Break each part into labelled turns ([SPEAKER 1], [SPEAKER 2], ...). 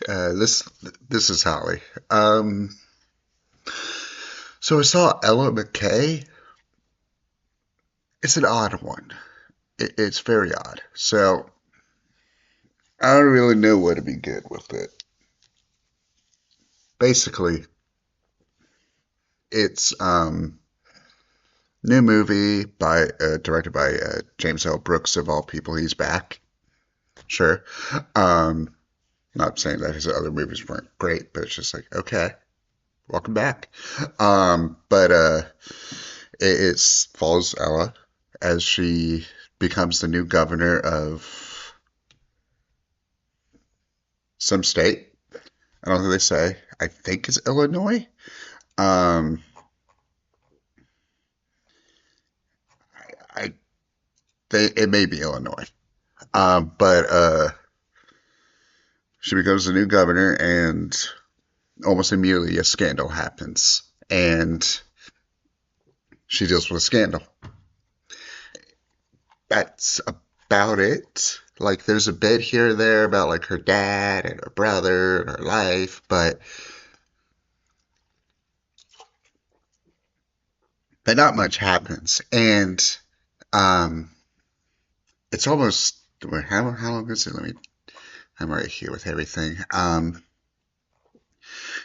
[SPEAKER 1] This is Holly. So I saw Ella McCay. It's an odd one. It's very odd. So I don't really know what to be good with it. Basically, it's new movie by directed by James L. Brooks of all people. He's back. Sure. Um, Not saying that his other movies weren't great, but it's just like okay, welcome back. But it follows Ella as she becomes the new governor of some state. I don't think they say. I think it's Illinois. Um, I it may be Illinois. But she becomes the new governor, and almost immediately a scandal happens, and she deals with a scandal. That's about it. Like there's a bit here or there about like her dad and her brother and her life, but not much happens. And um it's almost how long is it? I'm right here with everything.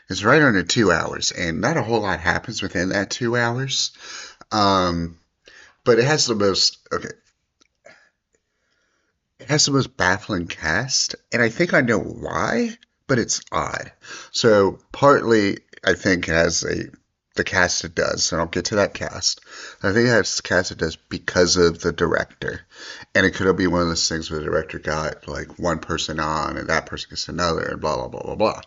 [SPEAKER 1] It's right under 2 hours, and not a whole lot happens within that 2 hours. Um, but it has the most baffling cast, and I think I know why, but it's odd. So partly, I think it has the cast it does, and I'll get to that cast. I think it has the cast it does because of the director, and it could be one of those things where the director got like one person on, and that person gets another, and blah blah blah blah blah.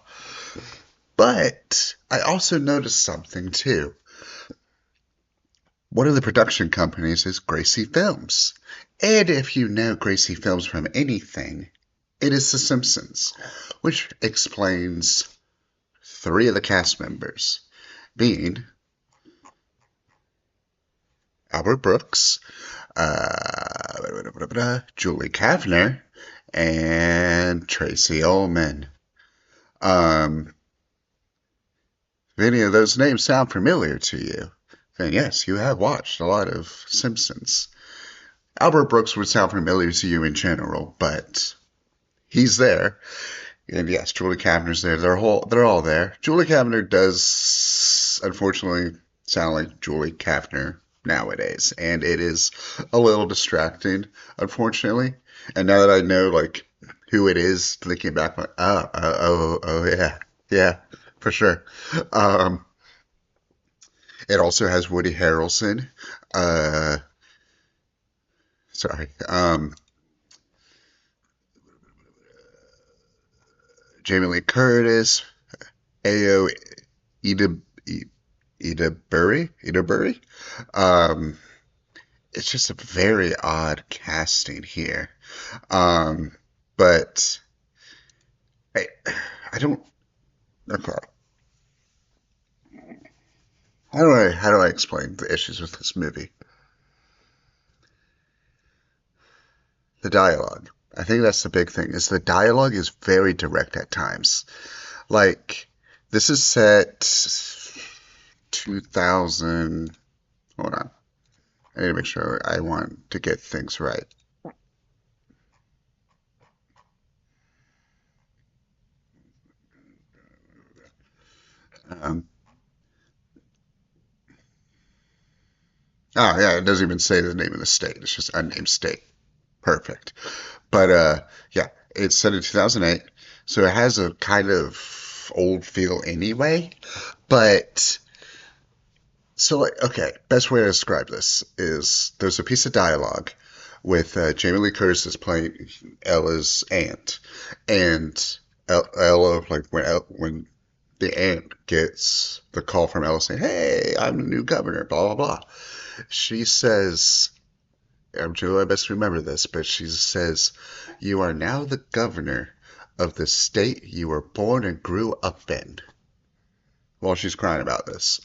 [SPEAKER 1] But I also noticed something too. One of the production companies is Gracie Films. And if you know Gracie Films from anything, it is The Simpsons, which explains three of the cast members, being Albert Brooks, Julie Kavner, and Tracy Ullman. Um, if any of those names sound familiar to you, then yes, you have watched a lot of Simpsons. Albert Brooks would sound familiar to you in general, but he's there. And yes, Julie Kavner's there. They're all there. Julie Kavner does unfortunately sound like Julie Kavner nowadays, and it is a little distracting, unfortunately. And now that I know like who it is, thinking back, like oh yeah, yeah, for sure. Um, it also has Woody Harrelson. Uh, sorry. Jamie Lee Curtis, Ayo Ida, Ida Burry. Um, it's just a very odd casting here. Um, but I, I don't. Okay, how do I explain the issues with this movie? The dialogue. I think that's the big thing. Is the dialogue is very direct at times. Like this is set 2000. Hold on. I need to make sure I want to get things right. Um, oh yeah, it doesn't even say the name of the state. It's just unnamed state. Perfect. But yeah, it's set in 2008, so it has a kind of old feel anyway. But so like, okay, best way to describe this is there's a piece of dialogue with Jamie Lee Curtis is playing Ella's aunt, and Ella like when the aunt gets the call from Ella saying, "Hey, I'm the new governor," blah blah blah. She says, I'm doing my best to remember this, but she says, "You are now the governor of the state you were born and grew up in," while she's crying about this.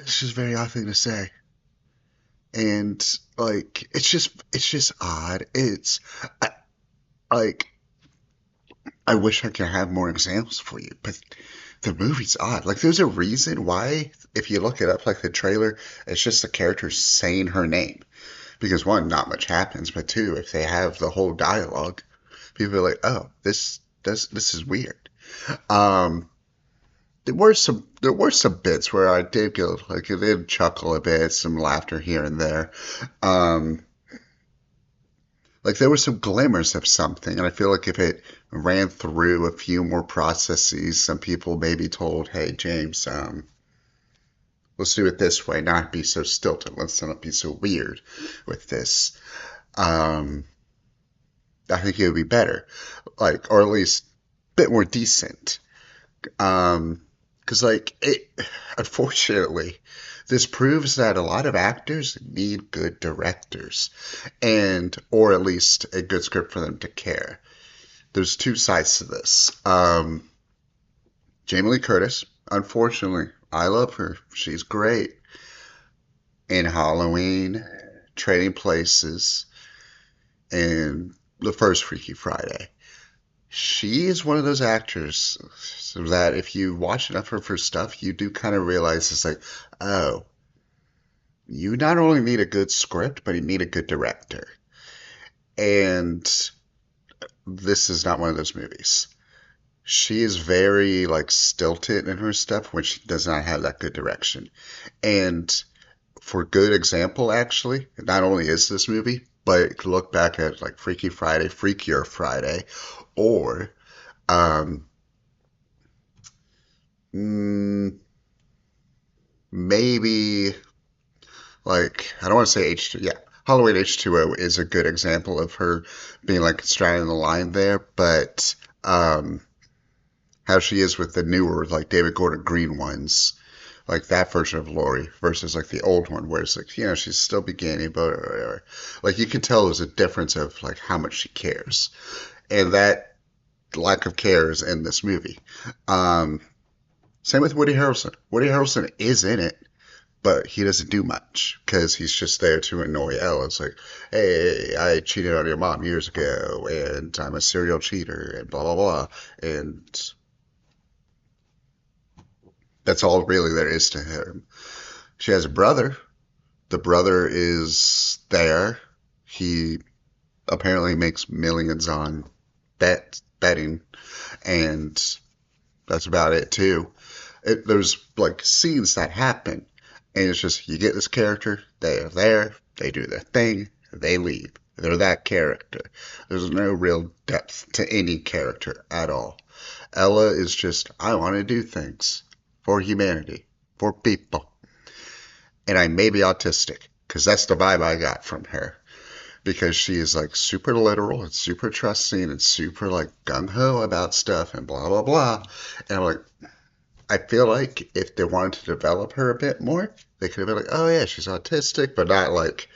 [SPEAKER 1] It's just a very odd thing to say. And like it's just odd. It's I, like I wish I could have more examples for you, but the movie's odd. Like, there's a reason why, if you look it up, like the trailer, it's just the character saying her name. Because one, not much happens, but two, if they have the whole dialogue, people are like, oh, this is weird. Um, there were some bits where I did go like I did chuckle a bit, some laughter here and there. Um, like there were some glimmers of something, and I feel like if it ran through a few more processes, some people maybe told, "Hey, James, let's do it this way, not be so stilted. Let's not be so weird with this." Um, I think it would be better, like, or at least a bit more decent. Because like it, unfortunately, this proves that a lot of actors need good directors, and or at least a good script for them to care. There's two sides to this. Jamie Lee Curtis, unfortunately, I love her. She's great in Halloween, Trading Places, and the first Freaky Friday. She is one of those actors so that if you watch enough of her stuff, you do kind of realize it's like, oh, you not only need a good script, but you need a good director. And this is not one of those movies. She is very like stilted in her stuff when she does not have that good direction. And for good example, actually, not only is this movie, but look back at like Freaky Friday, Freakier Friday, or um, mm, maybe like I don't want to say H2. Yeah, Halloween H2O is a good example of her being like straddling the line there, but how she is with the newer like David Gordon Green ones, like that version of Laurie versus like the old one, where it's like she's still beginning, but like you can tell there's a difference of like how much she cares, and that lack of care is in this movie. Um, Same with Woody Harrelson. Woody Harrelson is in it, but he doesn't do much because he's just there to annoy Ella. It's like, hey, I cheated on your mom years ago, and I'm a serial cheater, and blah blah blah, and that's all really there is to him. She has a brother. The brother is there. He apparently makes millions on betting, and that's about it too. There's like scenes that happen, and it's just you get this character, they are there, they do their thing, they leave. They're that character. There's no real depth to any character at all. Ella is just, I want to do things for humanity, for people. And I may be autistic, because that's the vibe I got from her. Because she is like super literal and super trusting and super like gung ho about stuff and blah blah blah. And I'm like, I feel like if they wanted to develop her a bit more, they could have been like, oh yeah, she's autistic, but not like,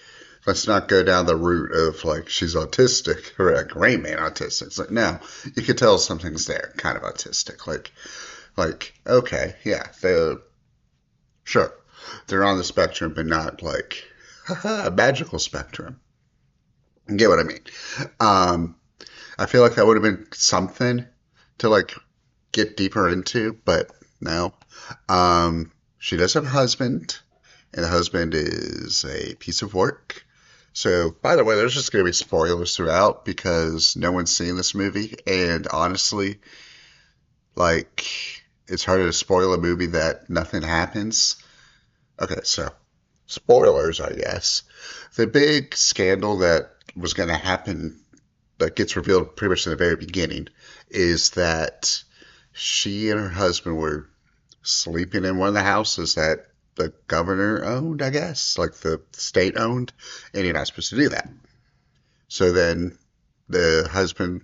[SPEAKER 1] let's not go down the route of like she's autistic or like Rain Man autistic. It's like, no, you could tell something's there, kind of autistic. Like okay, yeah, they're sure they're on the spectrum, but not like a magical spectrum. You get what I mean? Um, I feel like that would have been something to like get deeper into, but no. She does have a husband, and the husband is a piece of work. So, by the way, there's just going to be spoilers throughout because no one's seen this movie, and honestly, like, it's harder to spoil a movie that nothing happens. Okay, so spoilers, I guess. The big scandal that was going to happen that gets revealed pretty much in the very beginning is that she and her husband were sleeping in one of the houses that the governor owned, I guess, like the state owned, and you're not supposed to do that. So then the husband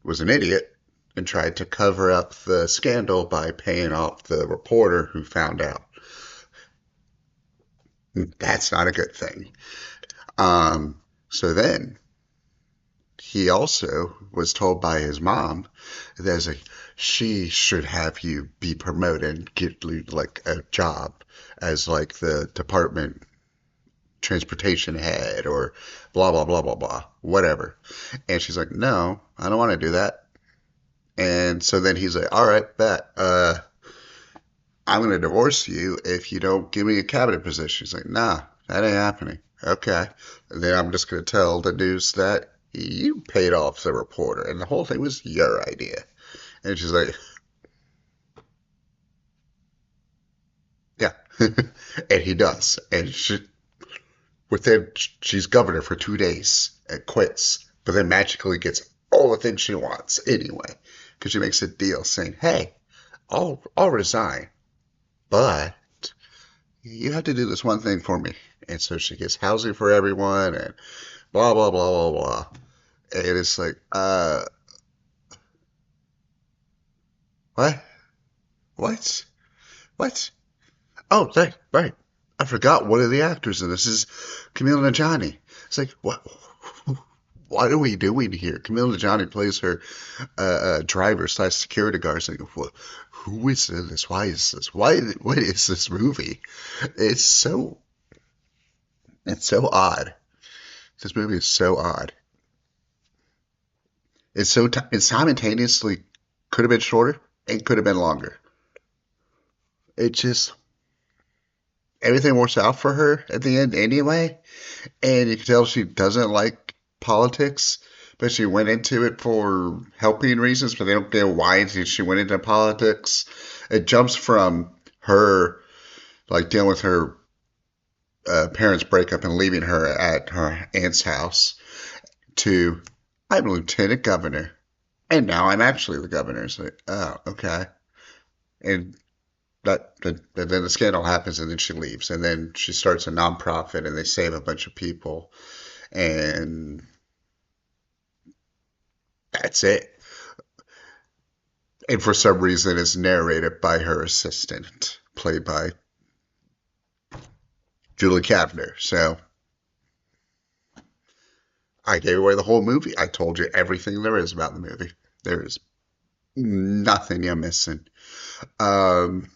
[SPEAKER 1] was an idiot and tried to cover up the scandal by paying off the reporter who found out. That's not a good thing. So then he also was told by his mom that like she should have you be promoted and get like a job as like the department transportation head or blah blah blah blah blah whatever. And she's like, no, I don't want to do that. And so then he's like, all right, bet. I'm going to divorce you if you don't give me a cabinet position. She's like, nah, that ain't happening. Okay. And then I'm just going to tell the news that you paid off the reporter and the whole thing was your idea. And she's like, yeah. And he does. And within, she's governor for 2 days and quits, but then magically gets all the things she wants anyway. Because she makes a deal saying, hey, I'll resign, but you have to do this one thing for me. And so she gets housing for everyone and blah, blah, blah, blah, blah. And it's like, what? What? What? Oh, right. I forgot one of the actors in this is Camille Najani. It's like, what are we doing here? Camille Najani plays her driver slash security guard. It's like, who is this? Why is this? What is this movie? It's so, it's so odd. This movie is so odd. It's simultaneously could have been shorter and could have been longer. It just everything works out for her at the end anyway, and you can tell she doesn't like politics, but she went into it for helping reasons, but they don't get why she went into politics. It jumps from her like dealing with her parents' breakup and leaving her at her aunt's house to I'm lieutenant governor, and now I'm actually the governor. It's like, oh, okay. And then the scandal happens, and then she leaves, and then she starts a nonprofit, and they save a bunch of people, and that's it. And for some reason, it's narrated by her assistant, played by Julie Kavner. So I gave away the whole movie. I told you everything there is about the movie. There is nothing you're missing. Um,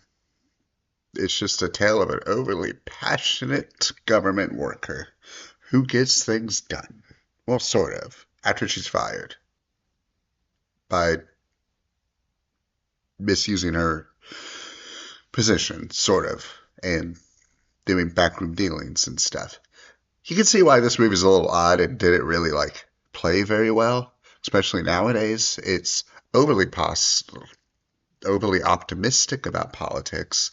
[SPEAKER 1] it's just a tale of an overly passionate government worker who gets things done. Well, sort of. After she's fired by misusing her position, sort of, and doing backroom dealings and stuff. You can see why this movie's a little odd and didn't really like play very well, especially nowadays. It's overly overly optimistic about politics,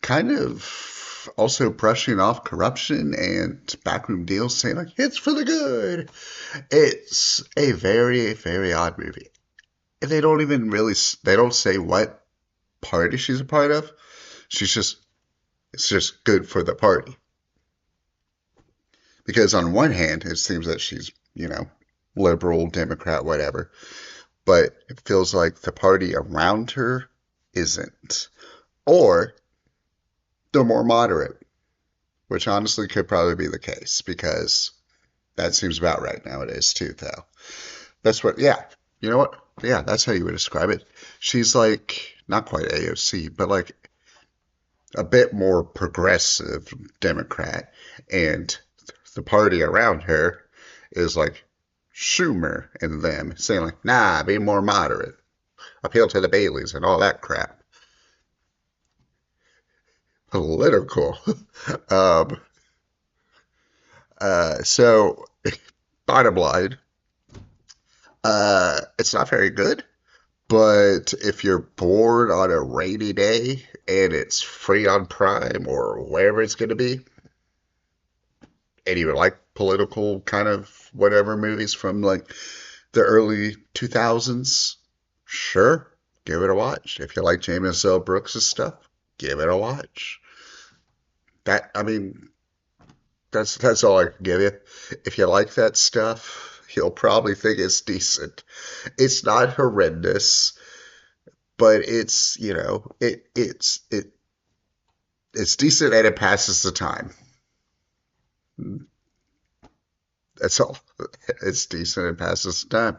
[SPEAKER 1] kind of also brushing off corruption and backroom deals, saying like it's for the good. It's a very, very odd movie. And they don't even really they don't say what party she's a part of. She's just it's just good for the party. Because on one hand, it seems that she's, liberal, Democrat, whatever, but it feels like the party around her isn't. Or they're more moderate, which honestly could probably be the case because that seems about right nowadays too, though. That's what, yeah, you know what? Yeah, that's how you would describe it. She's like, not quite AOC, but like a bit more progressive Democrat, and the party around her is like Schumer and them saying like, nah, be more moderate, appeal to the Baileys and all that crap. Political. um, so, bottom line, it's not very good. But if you're bored on a rainy day and it's free on Prime or wherever it's going to be, and you like political kind of whatever movies from like the early 2000s, sure, give it a watch. If you like James L. Brooks' stuff, give it a watch. I mean, that's all I can give you. If you like that stuff, you'll probably think it's decent. It's not horrendous, but it's decent and it passes the time. That's all. It's decent and passes the time.